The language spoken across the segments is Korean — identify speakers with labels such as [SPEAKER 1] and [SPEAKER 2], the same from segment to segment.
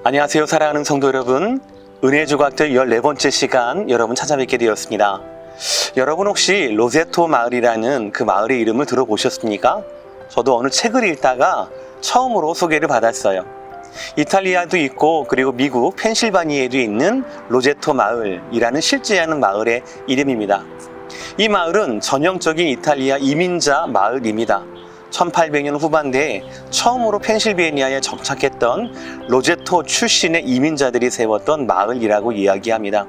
[SPEAKER 1] 안녕하세요, 사랑하는 성도 여러분. 은혜조각들 14번째 시간 여러분 찾아뵙게 되었습니다. 여러분 혹시 로제토 마을이라는 그 마을의 이름을 들어보셨습니까? 저도 어느 책을 읽다가 처음으로 소개를 받았어요. 이탈리아도 있고 그리고 미국 펜실바니아에도 있는 로제토 마을이라는 실제하는 마을의 이름입니다. 이 마을은 전형적인 이탈리아 이민자 마을입니다. 1800년 후반대에 처음으로 펜실베니아에 정착했던 로제토 출신의 이민자들이 세웠던 마을이라고 이야기합니다.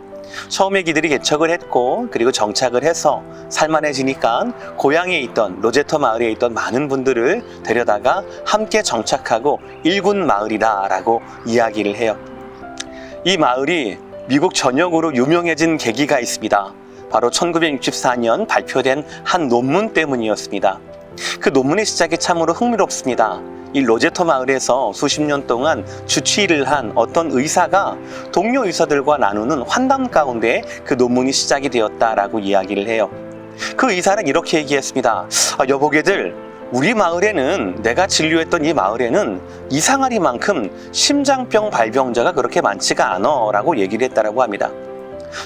[SPEAKER 1] 처음에 그들이 개척을 했고 그리고 정착을 해서 살만해지니까 고향에 있던 로제토 마을에 있던 많은 분들을 데려다가 함께 정착하고 일군 마을이다 라고 이야기를 해요. 이 마을이 미국 전역으로 유명해진 계기가 있습니다. 바로 1964년 발표된 한 논문 때문이었습니다. 그 논문의 시작이 참으로 흥미롭습니다. 이 로제토 마을에서 수십 년 동안 주치의를 한 어떤 의사가 동료 의사들과 나누는 환담 가운데 그 논문이 시작이 되었다라고 이야기를 해요. 그 의사는 이렇게 얘기했습니다. 여보게들, 우리 마을에는, 내가 진료했던 이 마을에는 이상하리만큼 심장병 발병자가 그렇게 많지가 않아 라고 얘기를 했다라고 합니다.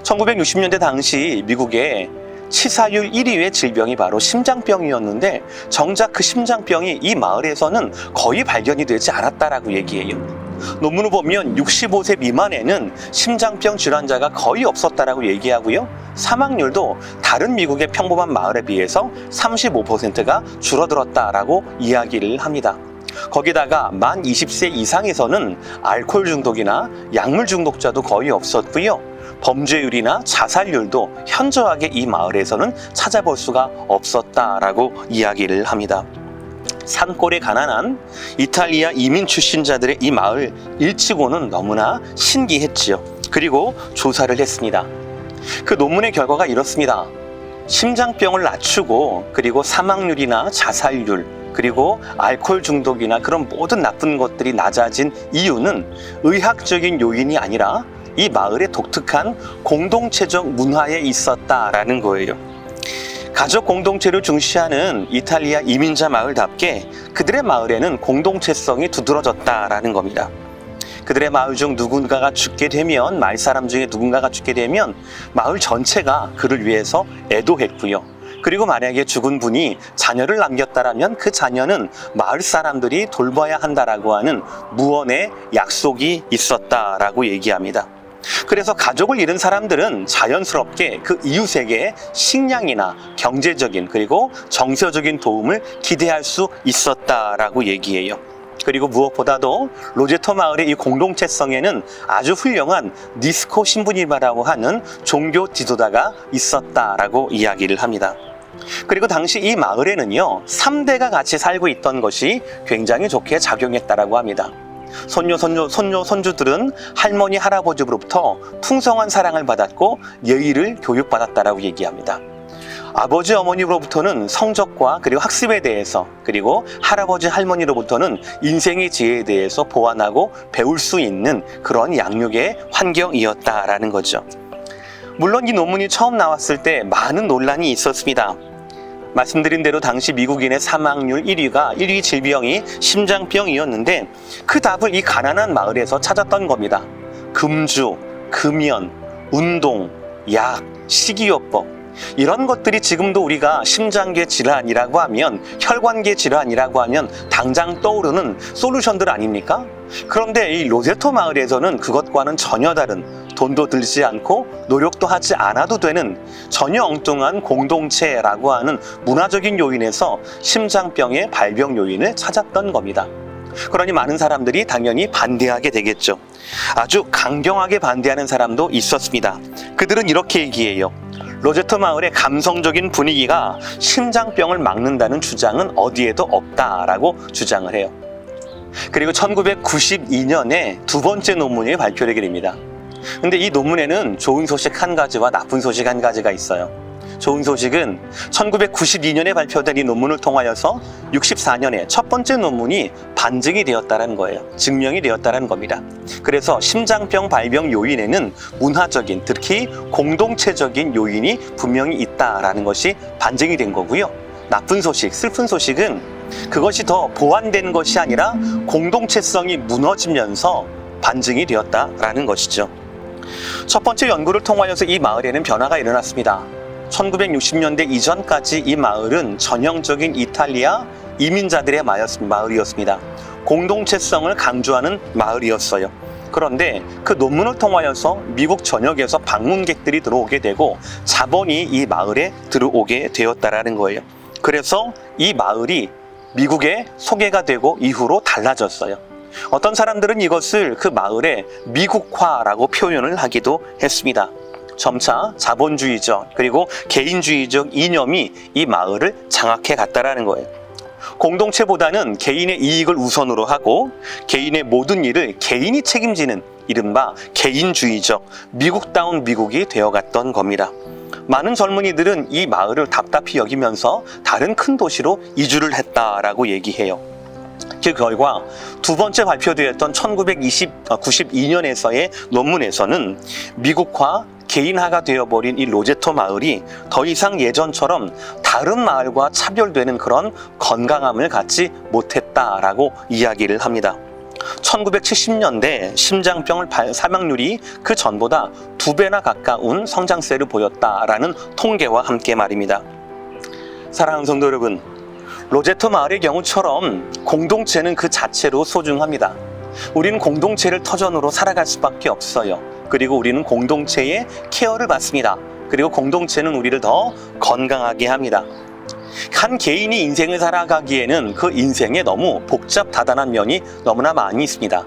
[SPEAKER 1] 1960년대 당시 미국에 치사율 1위의 질병이 바로 심장병이었는데 정작 그 심장병이 이 마을에서는 거의 발견이 되지 않았다라고 얘기해요. 논문을 보면 65세 미만에는 심장병 질환자가 거의 없었다라고 얘기하고요. 사망률도 다른 미국의 평범한 마을에 비해서 35%가 줄어들었다라고 이야기를 합니다. 거기다가 만 20세 이상에서는 알코올 중독이나 약물 중독자도 거의 없었고요. 범죄율이나 자살률도 현저하게 이 마을에서는 찾아볼 수가 없었다라고 이야기를 합니다. 산골에 가난한 이탈리아 이민 출신자들의 이 마을 일치고는 너무나 신기했지요. 그리고 조사를 했습니다. 그 논문의 결과가 이렇습니다. 심장병을 낮추고 그리고 사망률이나 자살률 그리고 알코올 중독이나 그런 모든 나쁜 것들이 낮아진 이유는 의학적인 요인이 아니라 이 마을의 독특한 공동체적 문화에 있었다라는 거예요. 가족 공동체를 중시하는 이탈리아 이민자 마을답게 그들의 마을에는 공동체성이 두드러졌다라는 겁니다. 그들의 마을 중 누군가가 죽게 되면, 마을 사람 중에 누군가가 죽게 되면 마을 전체가 그를 위해서 애도했고요. 그리고 만약에 죽은 분이 자녀를 남겼다라면 그 자녀는 마을 사람들이 돌봐야 한다라고 하는 무언의 약속이 있었다라고 얘기합니다. 그래서 가족을 잃은 사람들은 자연스럽게 그 이웃에게 식량이나 경제적인 그리고 정서적인 도움을 기대할 수 있었다라고 얘기해요. 그리고 무엇보다도 로제토 마을의 이 공동체성에는 아주 훌륭한 니스코 신부님이라고 하는 종교 지도자가 있었다라고 이야기를 합니다. 그리고 당시 이 마을에는요 3대가 같이 살고 있던 것이 굉장히 좋게 작용했다라고 합니다. 손주들은 할머니, 할아버지로부터 풍성한 사랑을 받았고 예의를 교육받았다라고 얘기합니다. 아버지, 어머니로부터는 성적과 그리고 학습에 대해서, 그리고 할아버지, 할머니로부터는 인생의 지혜에 대해서 보완하고 배울 수 있는 그런 양육의 환경이었다라는 거죠. 물론 이 논문이 처음 나왔을 때 많은 논란이 있었습니다. 말씀드린 대로 당시 미국인의 사망률 1위 질병이 심장병이었는데 그 답을 이 가난한 마을에서 찾았던 겁니다. 금주, 금연, 운동, 약, 식이요법 이런 것들이 지금도 우리가 심장계 질환이라고 하면, 혈관계 질환이라고 하면 당장 떠오르는 솔루션들 아닙니까? 그런데 이 로제토 마을에서는 그것과는 전혀 다른, 돈도 들지 않고 노력도 하지 않아도 되는 전혀 엉뚱한 공동체라고 하는 문화적인 요인에서 심장병의 발병 요인을 찾았던 겁니다. 그러니 많은 사람들이 당연히 반대하게 되겠죠. 아주 강경하게 반대하는 사람도 있었습니다. 그들은 이렇게 얘기해요. 로제토 마을의 감성적인 분위기가 심장병을 막는다는 주장은 어디에도 없다라고 주장을 해요. 그리고 1992년에 두 번째 논문이 발표되게 됩니다. 근데 이 논문에는 좋은 소식 한 가지와 나쁜 소식 한 가지가 있어요. 좋은 소식은 1992년에 발표된 이 논문을 통하여서 64년에 첫 번째 논문이 반증이 되었다는 거예요. 증명이 되었다는 겁니다. 그래서 심장병 발병 요인에는 문화적인, 특히 공동체적인 요인이 분명히 있다라는 것이 반증이 된 거고요. 나쁜 소식, 슬픈 소식은 그것이 더 보완된 것이 아니라 공동체성이 무너지면서 반증이 되었다라는 것이죠. 첫 번째 연구를 통하여서 이 마을에는 변화가 일어났습니다. 1960년대 이전까지 이 마을은 전형적인 이탈리아 이민자들의 마을이었습니다. 공동체성을 강조하는 마을이었어요. 그런데 그 논문을 통하여서 미국 전역에서 방문객들이 들어오게 되고 자본이 이 마을에 들어오게 되었다라는 거예요. 그래서 이 마을이 미국에 소개가 되고 이후로 달라졌어요. 어떤 사람들은 이것을 그 마을의 미국화라고 표현을 하기도 했습니다. 점차 자본주의적 그리고 개인주의적 이념이 이 마을을 장악해 갔다라는 거예요. 공동체보다는 개인의 이익을 우선으로 하고 개인의 모든 일을 개인이 책임지는 이른바 개인주의적 미국다운 미국이 되어갔던 겁니다. 많은 젊은이들은 이 마을을 답답히 여기면서 다른 큰 도시로 이주를 했다라고 얘기해요. 그 결과 두 번째 발표되었던 1992년에서의 논문에서는 미국화, 개인화가 되어버린 이 로제토 마을이 더 이상 예전처럼 다른 마을과 차별되는 그런 건강함을 갖지 못했다라고 이야기를 합니다. 1970년대 심장병 사망률이 그 전보다 2배나 가까운 성장세를 보였다라는 통계와 함께 말입니다. 사랑하는 성도 여러분, 로제토 마을의 경우처럼 공동체는 그 자체로 소중합니다. 우리는 공동체를 터전으로 살아갈 수밖에 없어요. 그리고 우리는 공동체의 케어를 받습니다. 그리고 공동체는 우리를 더 건강하게 합니다. 한 개인이 인생을 살아가기에는 그 인생에 너무 복잡다단한 면이 너무나 많이 있습니다.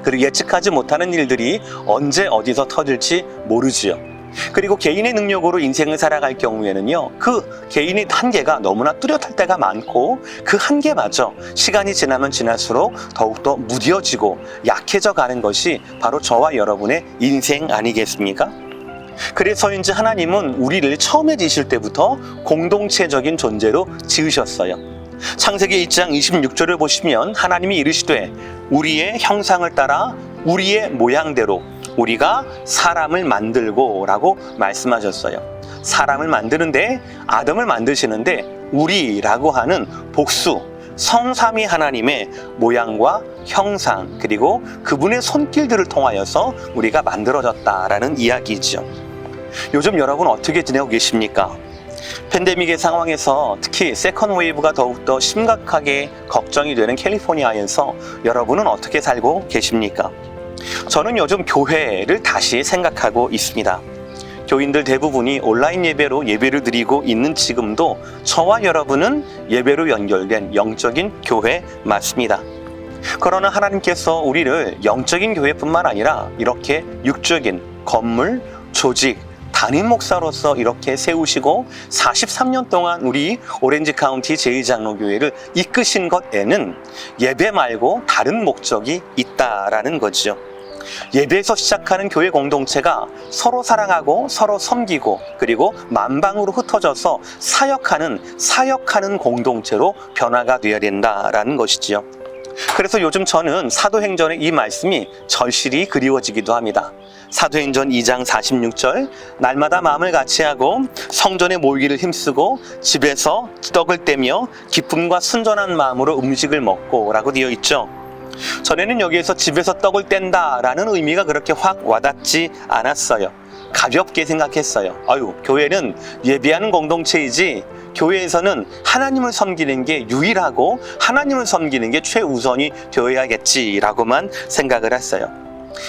[SPEAKER 1] 그리고 예측하지 못하는 일들이 언제 어디서 터질지 모르지요. 그리고 개인의 능력으로 인생을 살아갈 경우에는요, 그 개인의 한계가 너무나 뚜렷할 때가 많고 그 한계마저 시간이 지나면 지날수록 더욱더 무뎌지고 약해져 가는 것이 바로 저와 여러분의 인생 아니겠습니까? 그래서인지 하나님은 우리를 처음에 지으실 때부터 공동체적인 존재로 지으셨어요. 창세기 1장 26절을 보시면 하나님이 이르시되 우리의 형상을 따라 우리의 모양대로 우리가 사람을 만들고 라고 말씀하셨어요. 사람을 만드는데 아담을 만드시는데 우리라고 하는 복수 성삼위 하나님의 모양과 형상 그리고 그분의 손길들을 통하여서 우리가 만들어졌다라는 이야기죠. 요즘 여러분 어떻게 지내고 계십니까? 팬데믹의 상황에서 특히 세컨 웨이브가 더욱더 심각하게 걱정이 되는 캘리포니아에서 여러분은 어떻게 살고 계십니까? 저는 요즘 교회를 다시 생각하고 있습니다. 교인들 대부분이 온라인 예배로 예배를 드리고 있는 지금도 저와 여러분은 예배로 연결된 영적인 교회 맞습니다. 그러나 하나님께서 우리를 영적인 교회뿐만 아니라 이렇게 육적인 건물, 조직, 담임 목사로서 이렇게 세우시고 43년 동안 우리 오렌지 카운티 제2장로교회를 이끄신 것에는 예배 말고 다른 목적이 있다라는 거죠. 예배에서 시작하는 교회 공동체가 서로 사랑하고 서로 섬기고 그리고 만방으로 흩어져서 사역하는 공동체로 변화가 되어야 된다라는 것이지요. 그래서 요즘 저는 사도행전의 이 말씀이 절실히 그리워지기도 합니다. 사도행전 2장 46절 날마다 마음을 같이하고 성전에 모이기를 힘쓰고 집에서 떡을 떼며 기쁨과 순전한 마음으로 음식을 먹고 라고 되어 있죠. 전에는 여기에서 집에서 떡을 뗀다라는 의미가 그렇게 확 와닿지 않았어요. 가볍게 생각했어요. 교회는 예배하는 공동체이지 교회에서는 하나님을 섬기는 게 유일하고 하나님을 섬기는 게 최우선이 되어야겠지라고만 생각을 했어요.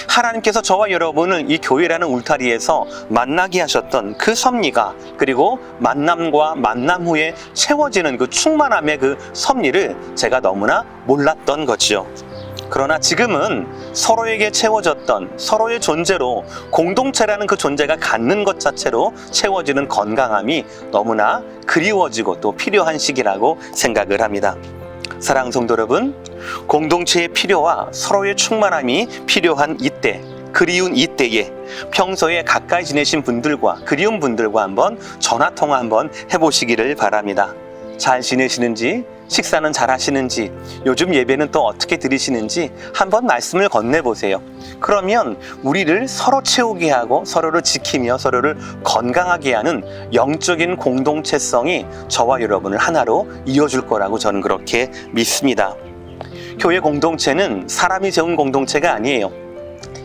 [SPEAKER 1] 하나님께서 저와 여러분을 이 교회라는 울타리에서 만나게 하셨던 그 섭리가 그리고 만남과 만남 후에 채워지는 그 충만함의 그 섭리를 제가 너무나 몰랐던 거지요. 그러나 지금은 서로에게 채워졌던 서로의 존재로 공동체라는 그 존재가 갖는 것 자체로 채워지는 건강함이 너무나 그리워지고 또 필요한 시기라고 생각을 합니다. 사랑하는 성도 여러분, 공동체의 필요와 서로의 충만함이 필요한 이때, 그리운 이때에 평소에 가까이 지내신 분들과 그리운 분들과 한번 전화통화 한번 해보시기를 바랍니다. 잘 지내시는지, 식사는 잘 하시는지, 요즘 예배는 또 어떻게 드리시는지 한번 말씀을 건네보세요. 그러면 우리를 서로 채우게 하고 서로를 지키며 서로를 건강하게 하는 영적인 공동체성이 저와 여러분을 하나로 이어줄 거라고 저는 그렇게 믿습니다. 교회 공동체는 사람이 세운 공동체가 아니에요.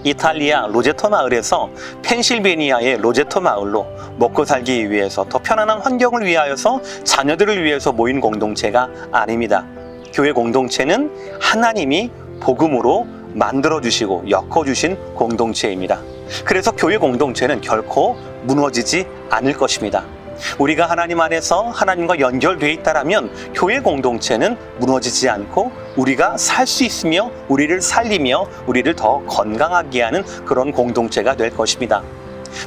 [SPEAKER 1] 이탈리아 로제토 마을에서 펜실베니아의 로제토 마을로 먹고 살기 위해서 더 편안한 환경을 위하여서 자녀들을 위해서 모인 공동체가 아닙니다. 교회 공동체는 하나님이 복음으로 만들어주시고 엮어주신 공동체입니다. 그래서 교회 공동체는 결코 무너지지 않을 것입니다. 우리가 하나님 안에서 하나님과 연결되어 있다면 교회 공동체는 무너지지 않고 우리가 살 수 있으며 우리를 살리며 우리를 더 건강하게 하는 그런 공동체가 될 것입니다.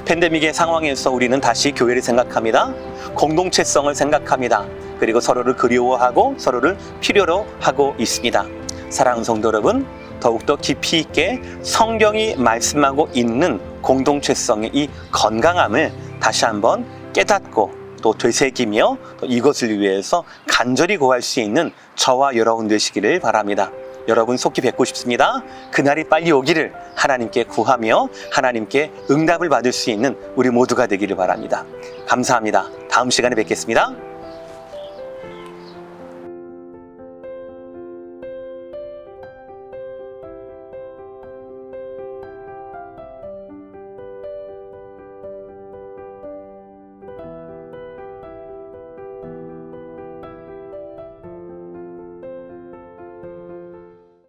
[SPEAKER 1] 팬데믹의 상황에서 우리는 다시 교회를 생각합니다. 공동체성을 생각합니다. 그리고 서로를 그리워하고 서로를 필요로 하고 있습니다. 사랑하는 성도 여러분, 더욱더 깊이 있게 성경이 말씀하고 있는 공동체성의 이 건강함을 다시 한번 깨닫고 또 되새기며 또 이것을 위해서 간절히 구할 수 있는 저와 여러분 되시기를 바랍니다. 여러분 속히 뵙고 싶습니다. 그날이 빨리 오기를 하나님께 구하며 하나님께 응답을 받을 수 있는 우리 모두가 되기를 바랍니다. 감사합니다. 다음 시간에 뵙겠습니다.